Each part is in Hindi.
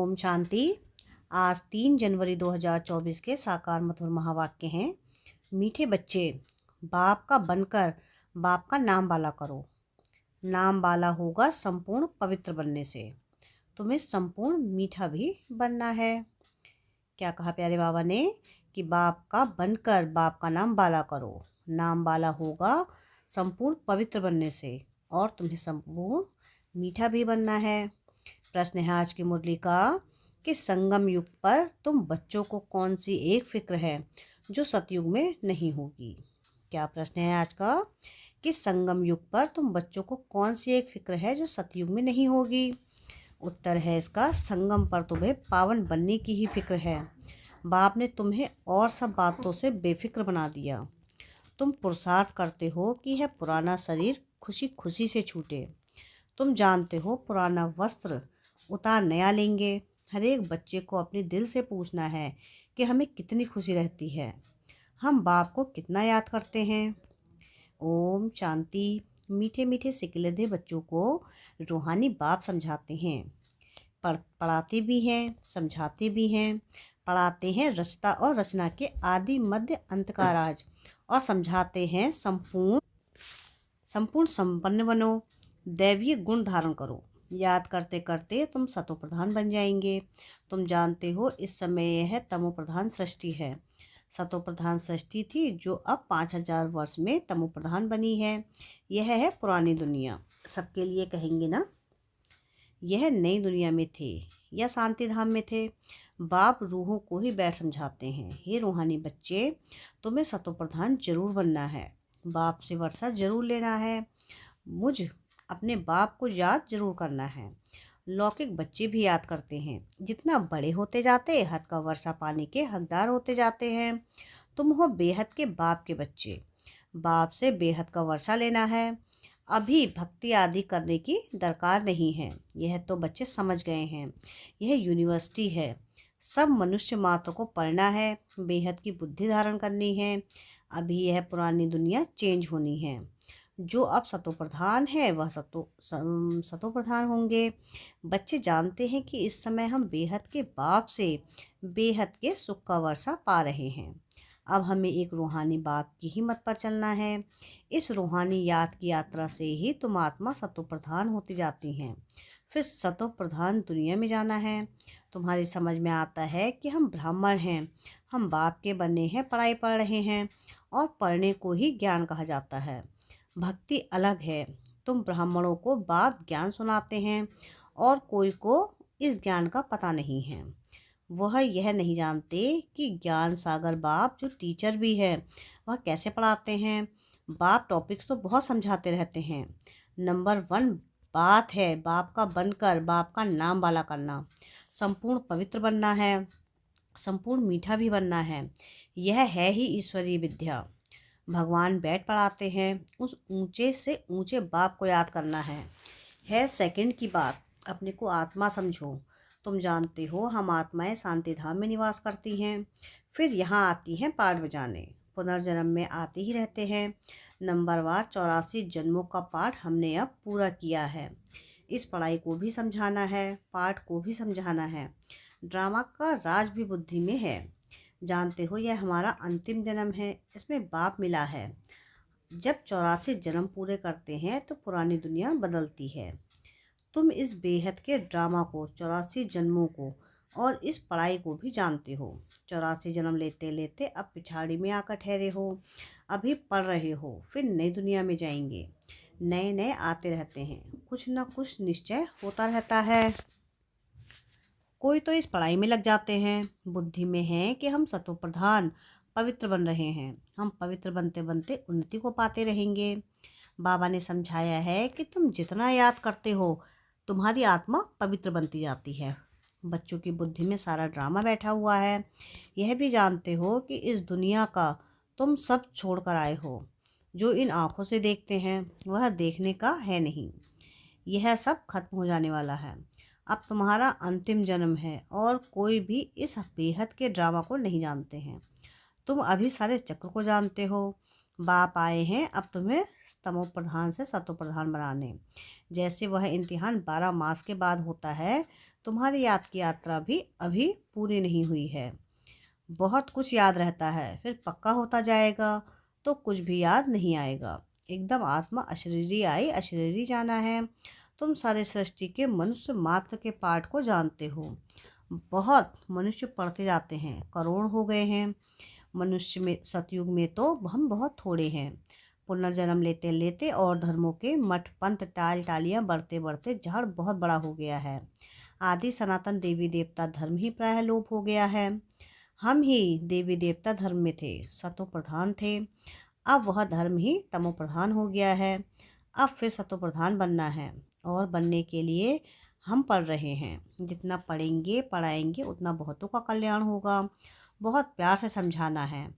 ओम शांति। आज 3 जनवरी 2024 के साकार मधुर महावाक्य हैं। मीठे बच्चे, बाप का बनकर बाप का नाम वाला करो। नाम वाला होगा संपूर्ण पवित्र बनने से। तुम्हें संपूर्ण मीठा भी बनना है। क्या कहा प्यारे बाबा ने कि बाप का बनकर बाप का नाम वाला करो। नाम वाला होगा संपूर्ण पवित्र बनने से और तुम्हें संपूर्ण मीठा भी बनना है। प्रश्न है आज की मुरली का कि संगम युग पर तुम बच्चों को कौन सी एक फिक्र है जो सतयुग में नहीं होगी। क्या प्रश्न है आज का कि संगम युग पर तुम बच्चों को कौन सी एक फिक्र है जो सतयुग में नहीं होगी। उत्तर है इसका, संगम पर तुम्हें पावन बनने की ही फिक्र है। बाप ने तुम्हें और सब बातों से बेफिक्र बना दिया। तुम पुरुषार्थ करते हो कि यह पुराना शरीर खुशी खुशी से छूटे। तुम जानते हो पुराना वस्त्र उतार नया लेंगे। हर एक बच्चे को अपने दिल से पूछना है कि हमें कितनी खुशी रहती है, हम बाप को कितना याद करते हैं। ओम शांति। मीठे मीठे सिकलधे बच्चों को रूहानी बाप समझाते हैं, पढ़ाते भी हैं, समझाते भी हैं। पढ़ाते हैं रचता और रचना के आदि मध्य अंत का राज, और समझाते हैं संपूर्ण संपन्न बनो, दैवीय गुण धारण करो। याद करते करते तुम सतो प्रधान बन जाएंगे। तुम जानते हो इस समय यह तमो प्रधान सृष्टि है। सतो प्रधान सृष्टि थी जो अब 5000 वर्ष में तमो प्रधान बनी है। यह है पुरानी दुनिया। सबके लिए कहेंगे ना। यह नई दुनिया में थे या शांति धाम में थे। बाप रूहों को ही बैठ समझाते हैं, हे रूहानी बच्चे, तुम्हें सतो प्रधान जरूर बनना है। बाप से वर्षा जरूर लेना है। मुझ अपने बाप को याद जरूर करना है। लौकिक बच्चे भी याद करते हैं। जितना बड़े होते जाते हद का वर्षा पाने के हकदार होते जाते हैं। तुम हो बेहद के बाप के बच्चे। बाप से बेहद का वर्षा लेना है। अभी भक्ति आदि करने की दरकार नहीं है। यह तो बच्चे समझ गए हैं। यह यूनिवर्सिटी है। सब मनुष्य मात्र को पढ़ना है, बेहद की बुद्धि धारण करनी है। अभी यह पुरानी दुनिया चेंज होनी है। जो अब सतो प्रधान है वह सतो प्रधान होंगे। बच्चे जानते हैं कि इस समय हम बेहद के बाप से बेहद के सुख का वर्षा पा रहे हैं। अब हमें एक रूहानी बाप की ही मत पर चलना है। इस रूहानी याद की यात्रा से ही तुम आत्मा सतो प्रधान होती जाती हैं। फिर सतो प्रधान दुनिया में जाना है। तुम्हारी समझ में आता है कि हम ब्राह्मण हैं, हम बाप के बने हैं, पढ़ाई पढ़ रहे हैं, और पढ़ने को ही ज्ञान कहा जाता है। भक्ति अलग है। तुम ब्राह्मणों को बाप ज्ञान सुनाते हैं और कोई को इस ज्ञान का पता नहीं है। वह यह नहीं जानते कि ज्ञान सागर बाप जो टीचर भी है वह कैसे पढ़ाते हैं। बाप टॉपिक्स तो बहुत समझाते रहते हैं। नंबर 1 बात है बाप का बनकर बाप का नाम वाला करना। संपूर्ण पवित्र बनना है, संपूर्ण मीठा भी बनना है। यह है ही ईश्वरीय विद्या। भगवान बैठ पढ़ाते हैं। उस ऊंचे से ऊंचे बाप को याद करना है सेकंड की बात। अपने को आत्मा समझो। तुम जानते हो हम आत्माएं शांति धाम में निवास करती हैं, फिर यहाँ आती हैं पाठ बजाने। पुनर्जन्म में आते ही रहते हैं। नंबरवार 84 जन्मों का पाठ हमने अब पूरा किया है। इस पढ़ाई को भी समझाना है, पाठ को भी समझाना है। ड्रामा का राज भी बुद्धि में है। जानते हो यह हमारा अंतिम जन्म है। इसमें बाप मिला है। जब 84 जन्म पूरे करते हैं तो पुरानी दुनिया बदलती है। तुम इस बेहद के ड्रामा को, 84 जन्मों को और इस पढ़ाई को भी जानते हो। 84 जन्म लेते लेते अब पिछाड़ी में आकर ठहरे हो। अभी पढ़ रहे हो, फिर नई दुनिया में जाएंगे। नए नए आते रहते हैं। कुछ न कुछ निश्चय होता रहता है। कोई तो इस पढ़ाई में लग जाते हैं। बुद्धि में है कि हम सतो प्रधान पवित्र बन रहे हैं। हम पवित्र बनते बनते उन्नति को पाते रहेंगे। बाबा ने समझाया है कि तुम जितना याद करते हो तुम्हारी आत्मा पवित्र बनती जाती है। बच्चों की बुद्धि में सारा ड्रामा बैठा हुआ है। यह भी जानते हो कि इस दुनिया का तुम सब छोड़ कर आए हो। जो इन आँखों से देखते हैं वह देखने का है नहीं। यह सब खत्म हो जाने वाला है। अब तुम्हारा अंतिम जन्म है और कोई भी इस बेहद के ड्रामा को नहीं जानते हैं। तुम अभी सारे चक्र को जानते हो। बाप आए हैं अब तुम्हें तमो प्रधान से सतो प्रधान बनाने। जैसे वह इम्तिहान 12 मास के बाद होता है, तुम्हारी याद की यात्रा भी अभी पूरी नहीं हुई है। बहुत कुछ याद रहता है, फिर पक्का होता जाएगा तो कुछ भी याद नहीं आएगा। एकदम आत्मा अशरीरी आई अशरीरी जाना है। तुम सारे सृष्टि के मनुष्य मात्र के पाठ को जानते हो। बहुत मनुष्य पढ़ते जाते हैं, करोड़ हो गए हैं। मनुष्य में सतयुग में तो हम बहुत थोड़े हैं। पुनर्जन्म लेते लेते और धर्मों के मठ पंथ टाल टालियाँ बढ़ते बढ़ते झाड़ बहुत बड़ा हो गया है। आदि सनातन देवी देवता धर्म ही प्रायः लोप हो गया है। हम ही देवी देवता धर्म में थे, सतो प्रधान थे। अब वह धर्म ही तमो प्रधान हो गया है। अब फिर सतो प्रधान बनना है, और बनने के लिए हम पढ़ रहे हैं। जितना पढ़ेंगे पढ़ाएंगे उतना बहुतों का कल्याण होगा। बहुत प्यार से समझाना है।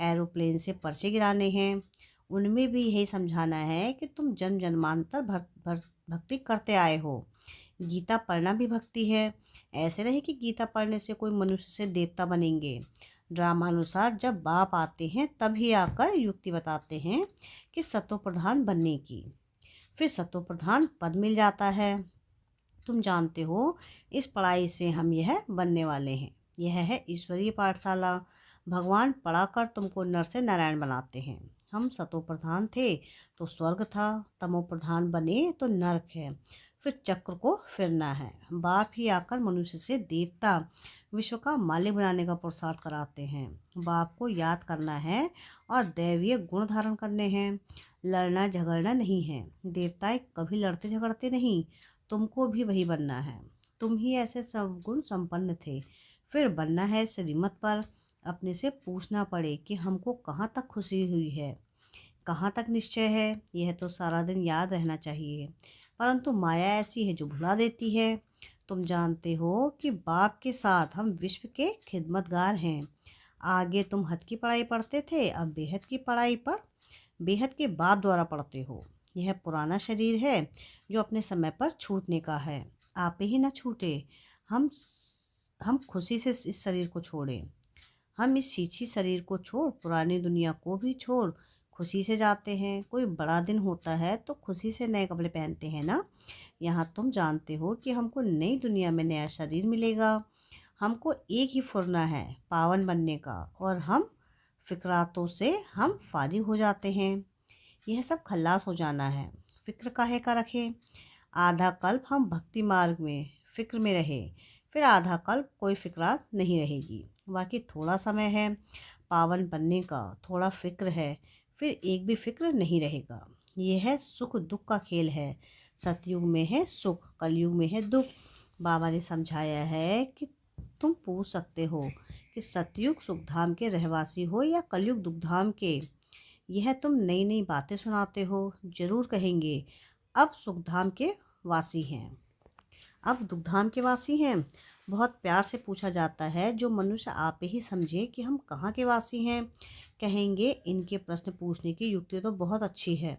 एरोप्लेन से पर्चे गिराने हैं, उनमें भी यही समझाना है कि तुम जन्म जन्मांतर भक्ति करते आए हो। गीता पढ़ना भी भक्ति है। ऐसे नहीं कि गीता पढ़ने से कोई मनुष्य से देवता बनेंगे। ड्रामानुसार जब बाप आते हैं तभी आकर युक्ति बताते हैं कि सतो प्रधान बनने की। फिर सतो प्रधान पद मिल जाता है। तुम जानते हो, इस पढ़ाई से हम यह बनने वाले हैं। यह है ईश्वरीय पाठशाला। भगवान पढ़ाकर तुमको नर से नारायण बनाते हैं। हम सतो प्रधान थे तो स्वर्ग था, तमो प्रधान बने तो नरक है। फिर चक्र को फिरना है। बाप ही आकर मनुष्य से देवता विश्व का मालिक बनाने का पुरुषार्थ कराते हैं। बाप को याद करना है और दैवीय गुण धारण करने हैं। लड़ना झगड़ना नहीं है। देवताएं कभी लड़ते झगड़ते नहीं। तुमको भी वही बनना है। तुम ही ऐसे सब गुण संपन्न थे। फिर बनना है श्रीमत पर। अपने से पूछना पड़े कि हमको कहाँ तक खुशी हुई है, कहाँ तक निश्चय है। यह तो सारा दिन याद रहना चाहिए, परंतु माया ऐसी है जो भुला देती है। तुम जानते हो कि बाप के साथ हम विश्व के खिदमतगार हैं। आगे तुम हद की पढ़ाई पढ़ते थे, अब बेहद की पढ़ाई पर बेहद के बाप द्वारा पढ़ते हो। यह पुराना शरीर है जो अपने समय पर छूटने का है। आप ही ना छूटे। हम हम खुशी से इस शरीर को छोड़ें। हम इस छीछी शरीर को छोड़ पुरानी दुनिया को भी छोड़ खुशी से जाते हैं। कोई बड़ा दिन होता है तो खुशी से नए कपड़े पहनते हैं ना। यहाँ तुम जानते हो कि हमको नई दुनिया में नया शरीर मिलेगा। हमको एक ही फुरना है पावन बनने का, और हम फिक्रातों से हम फारिग हो जाते हैं। यह सब खल्लास हो जाना है। फिक्र काहे का रखें। आधा कल्प हम भक्ति मार्ग में फिक्र में रहे, फिर आधा कल्प कोई फिक्रात नहीं रहेगी। बाकी थोड़ा समय है पावन बनने का, थोड़ा फिक्र है, फिर एक भी फिक्र नहीं रहेगा। यह है सुख दुख का खेल है। सतयुग में है सुख, कलयुग में है दुख। बाबा ने समझाया है कि तुम पूछ सकते हो कि सतयुग सुखधाम के रहवासी हो या कलयुग दुखधाम के। यह तुम नई नई बातें सुनाते हो। जरूर कहेंगे अब सुखधाम के वासी हैं, अब दुखधाम के वासी हैं। बहुत प्यार से पूछा जाता है। जो मनुष्य आप ही समझे कि हम कहाँ के वासी हैं, कहेंगे इनके प्रश्न पूछने की युक्ति तो बहुत अच्छी है।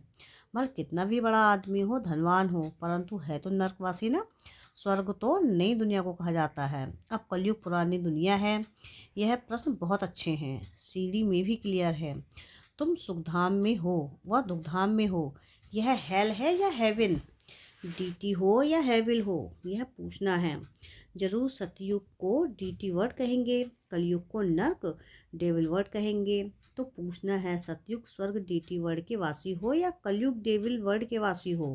मगर कितना भी बड़ा आदमी हो, धनवान हो, परंतु है तो नरकवासी ना। स्वर्ग तो नई दुनिया को कहा जाता है, अब कलयुग पुरानी दुनिया है। यह प्रश्न बहुत अच्छे हैं, सीढ़ी में भी क्लियर है। तुम सुखधाम में हो व दुखधाम में हो। यह हेल है या हेवन, डीटी हो या हेविल हो, यह पूछना है। जरूर सतयुग को डीटी वर्ड कहेंगे, कलयुग को नर्क डेविल वर्ड कहेंगे। तो पूछना है सतयुग स्वर्ग डीटी वर्ड के वासी हो या कलयुग डेविल वर्ड के वासी हो।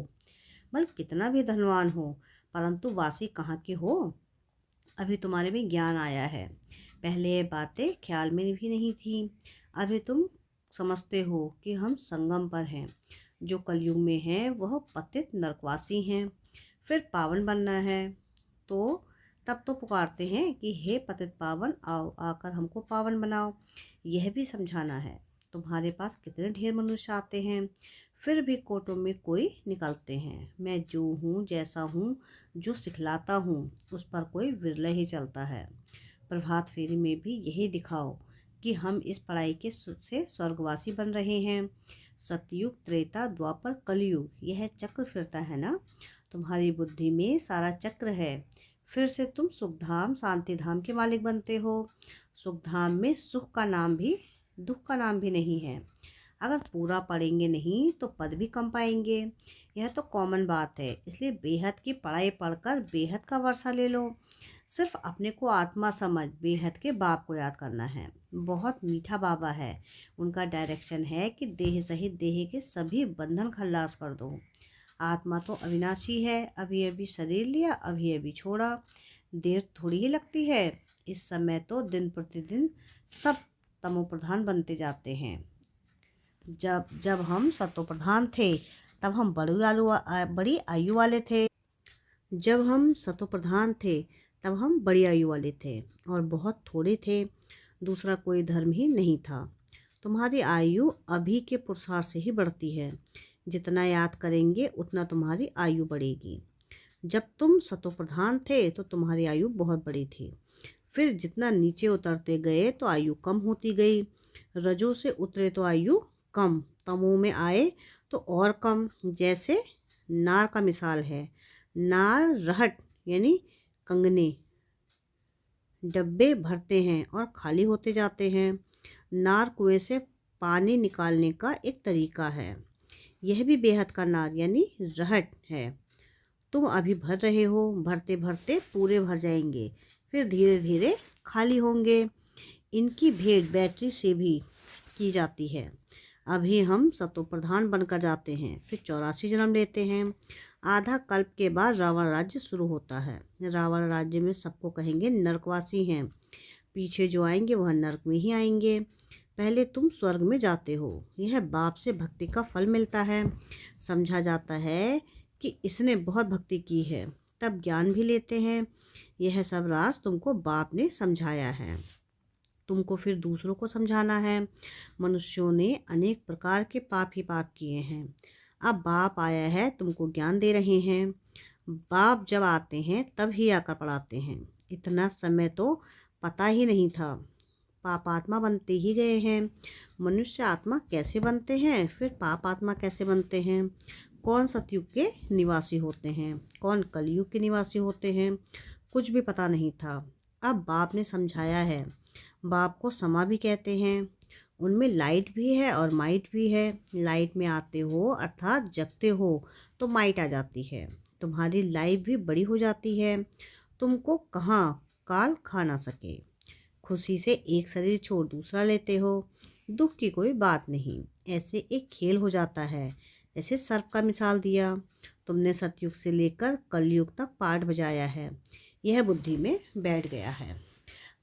मतलब कितना भी धनवान हो, परंतु वासी कहाँ के हो। अभी तुम्हारे में ज्ञान आया है, पहले ये बातें ख्याल में भी नहीं थी। अभी तुम समझते हो कि हम संगम पर हैं। जो कलयुग में हैं वह पतित नरकवासी हैं। फिर पावन बनना है तो तब तो पुकारते हैं कि हे पतित पावन आओ, आकर हमको पावन बनाओ। यह भी समझाना है। तुम्हारे पास कितने ढेर मनुष्य आते हैं, फिर भी कोटों में कोई निकलते हैं। मैं जो हूँ जैसा हूँ, जो सिखलाता हूँ उस पर कोई विरला ही चलता है। प्रभात फेरी में भी यही दिखाओ कि हम इस पढ़ाई के से स्वर्गवासी बन रहे हैं। सतयुग त्रेता द्वापर कलयुग, यह चक्र फिरता है ना। तुम्हारी बुद्धि में सारा चक्र है। फिर से तुम सुखधाम शांति धाम के मालिक बनते हो। सुखधाम में सुख का नाम भी दुख का नाम भी नहीं है। अगर पूरा पढ़ेंगे नहीं तो पद भी कम पाएंगे। यह तो कॉमन बात है, इसलिए बेहद की पढ़ाई पढ़कर बेहद का वर्षा ले लो। सिर्फ अपने को आत्मा समझ बेहद के बाप को याद करना है। बहुत मीठा बाबा है। उनका डायरेक्शन है कि देह सहित देह के सभी बंधन खल्लास कर दो। आत्मा तो अविनाशी है, अभी अभी शरीर लिया, अभी अभी छोड़ा। देर थोड़ी ही लगती है। इस समय तो दिन प्रतिदिन सब तमोप्रधान बनते जाते हैं। जब जब हम सतोप्रधान थे तब हम बड़ी आयु वाले थे। जब हम सतोप्रधान थे तब हम बड़ी आयु वाले थे और बहुत थोड़े थे। दूसरा कोई धर्म ही नहीं था। तुम्हारी आयु अभी के पुरुषार्थ से ही बढ़ती है। जितना याद करेंगे उतना तुम्हारी आयु बढ़ेगी। जब तुम सतोप्रधान थे तो तुम्हारी आयु बहुत बड़ी थी। फिर जितना नीचे उतरते गए तो आयु कम होती गई। रजो से उतरे तो आयु कम, तमो में आए तो और कम। जैसे नार का मिसाल है। नार रहट यानी कंगने डब्बे भरते हैं और खाली होते जाते हैं। नार कुएं से पानी निकालने का एक तरीका है। यह भी बेहद का नार यानी रहट है। तुम अभी भर रहे हो, भरते भरते पूरे भर जाएंगे, फिर धीरे धीरे खाली होंगे। इनकी भेंट बैटरी से भी की जाती है। अभी हम सतोप्रधान बनकर जाते हैं, फिर 84 जन्म लेते हैं। आधा कल्प के बाद रावण राज्य शुरू होता है। रावण राज्य में सबको कहेंगे नरकवासी हैं। पीछे जो आएंगे वह नरक में ही आएंगे। पहले तुम स्वर्ग में जाते हो। यह बाप से भक्ति का फल मिलता है। समझा जाता है कि इसने बहुत भक्ति की है, तब ज्ञान भी लेते हैं। यह सब राज तुमको बाप ने समझाया है। तुमको फिर दूसरों को समझाना है। मनुष्यों ने अनेक प्रकार के पाप ही पाप किए हैं। अब बाप आया है, तुमको ज्ञान दे रहे हैं। बाप जब आते हैं तब ही आकर पढ़ाते हैं। इतना समय तो पता ही नहीं था। पापात्मा बनते ही गए हैं। मनुष्य आत्मा कैसे बनते हैं, फिर पाप आत्मा कैसे बनते हैं, कौन सतयुग के निवासी होते हैं, कौन कलयुग के निवासी होते हैं, कुछ भी पता नहीं था। अब बाप ने समझाया है। बाप को समा भी कहते हैं। उनमें लाइट भी है और माइट भी है। लाइट में आते हो अर्थात जगते हो तो माइट आ जाती है। तुम्हारी लाइफ भी बड़ी हो जाती है। तुमको कहाँ काल खा ना सके। खुशी से एक शरीर छोड़ दूसरा लेते हो। दुख की कोई बात नहीं। ऐसे एक खेल हो जाता है। जैसे सर्प का मिसाल दिया। तुमने सतयुग से लेकर कलयुग तक पाठ बजाया है। यह बुद्धि में बैठ गया है।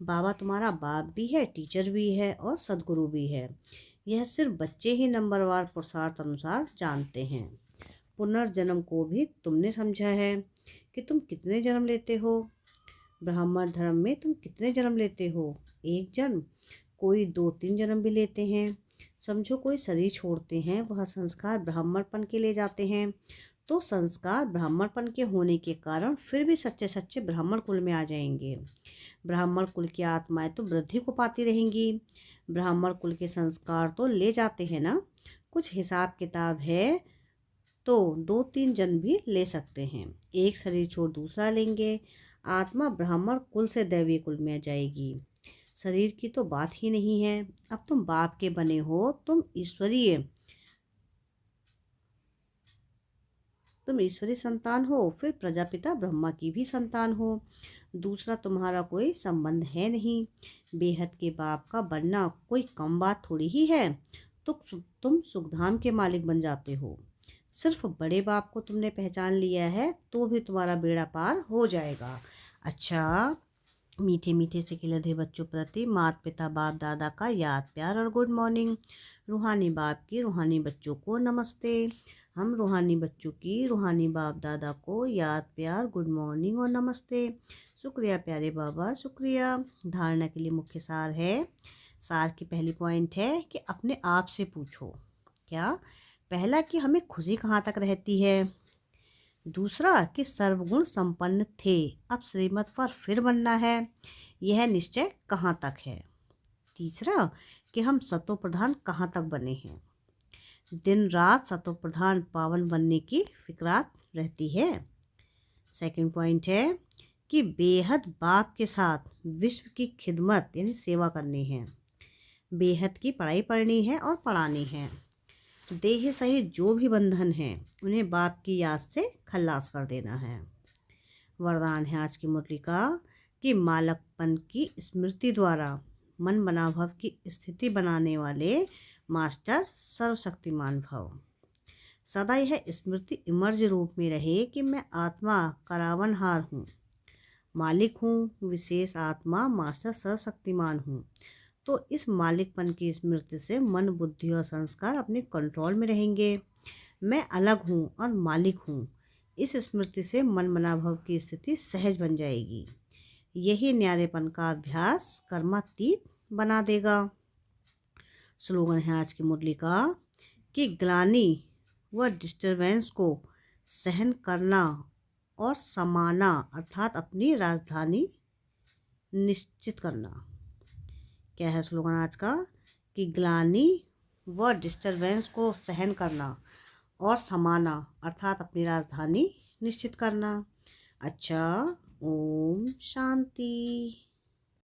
बाबा तुम्हारा बाप भी है, टीचर भी है और सदगुरु भी है। यह सिर्फ बच्चे ही नंबरवार पुरुषार्थ अनुसार जानते हैं। पुनर्जन्म को भी तुमने समझा है कि तुम कितने जन्म लेते हो। ब्राह्मण धर्म में तुम कितने जन्म लेते हो? एक जन्म, कोई 2-3 जन्म भी लेते हैं। समझो कोई शरीर छोड़ते हैं, वह संस्कार ब्राह्मणपन के ले जाते हैं। तो संस्कार ब्राह्मणपन के होने के कारण फिर भी सच्चे सच्चे ब्राह्मण कुल में आ जाएंगे। ब्राह्मण कुल की आत्माएं तो वृद्धि को पाती रहेंगी। ब्राह्मण कुल के संस्कार तो ले जाते हैं ना। कुछ हिसाब किताब है तो 2-3 जन्म भी ले सकते हैं। एक शरीर छोड़ दूसरा लेंगे। आत्मा ब्राह्मण कुल से दैवीय कुल में आ जाएगी। शरीर की तो बात ही नहीं है। अब तुम बाप के बने हो, तुम ईश्वरी संतान हो, फिर प्रजापिता ब्रह्मा की भी संतान हो। दूसरा तुम्हारा कोई संबंध है नहीं। बेहद के बाप का बनना कोई कम बात थोड़ी ही है। तो तुम सुखधाम के मालिक बन जाते हो। सिर्फ बड़े बाप को तुमने पहचान लिया है तो भी तुम्हारा बेड़ा पार हो जाएगा। अच्छा, मीठे मीठे से खिलते बच्चों प्रति माता पिता बाप दादा का याद प्यार और गुड मॉर्निंग। रूहानी बाप की रूहानी बच्चों को नमस्ते। हम रूहानी बच्चों की रूहानी बाप दादा को याद प्यार गुड मॉर्निंग और नमस्ते। शुक्रिया प्यारे बाबा, शुक्रिया। धारणा के लिए मुख्य सार है। सार की पहली पॉइंट है कि अपने आप से पूछो। क्या? पहला कि हमें खुशी कहाँ तक रहती है। दूसरा कि सर्वगुण संपन्न थे, अब श्रीमत पर फिर बनना है, यह निश्चय कहाँ तक है। तीसरा कि हम सतो प्रधान कहाँ तक बने हैं। दिन रात सतो प्रधान पावन बनने की फिक्रात रहती है। सेकंड पॉइंट है कि बेहद बाप के साथ विश्व की खिदमत यानी सेवा करनी है। बेहद की पढ़ाई पढ़नी है और पढ़ानी है। देह सहित जो भी बंधन हैं उन्हें बाप की याद से खल्लास कर देना है। वरदान है आज की मुरली का कि मालकपन की स्मृति द्वारा मन बनाभव की स्थिति बनाने वाले मास्टर सर्वशक्तिमान भव। सदा यह स्मृति इमर्ज रूप में रहे कि मैं आत्मा करावनहार हूँ, मालिक हूँ, विशेष आत्मा मास्टर सर्वशक्तिमान हूँ। तो इस मालिकपन की स्मृति से मन, बुद्धि और संस्कार अपने कंट्रोल में रहेंगे। मैं अलग हूँ और मालिक हूँ। इस स्मृति से मन मनाभव की स्थिति सहज बन जाएगी। यही न्यारेपन का अभ्यास कर्मातीत बना देगा। स्लोगन है आज की मुरली का कि ग्लानि व डिस्टरबेंस को सहन करना और समाना अर्थात अपनी राजधानी निश्चित करना। क्या है स्लोगन आज का कि ग्लानि व डिस्टरबेंस को सहन करना और समाना अर्थात अपनी राजधानी निश्चित करना। अच्छा, ओम शांति।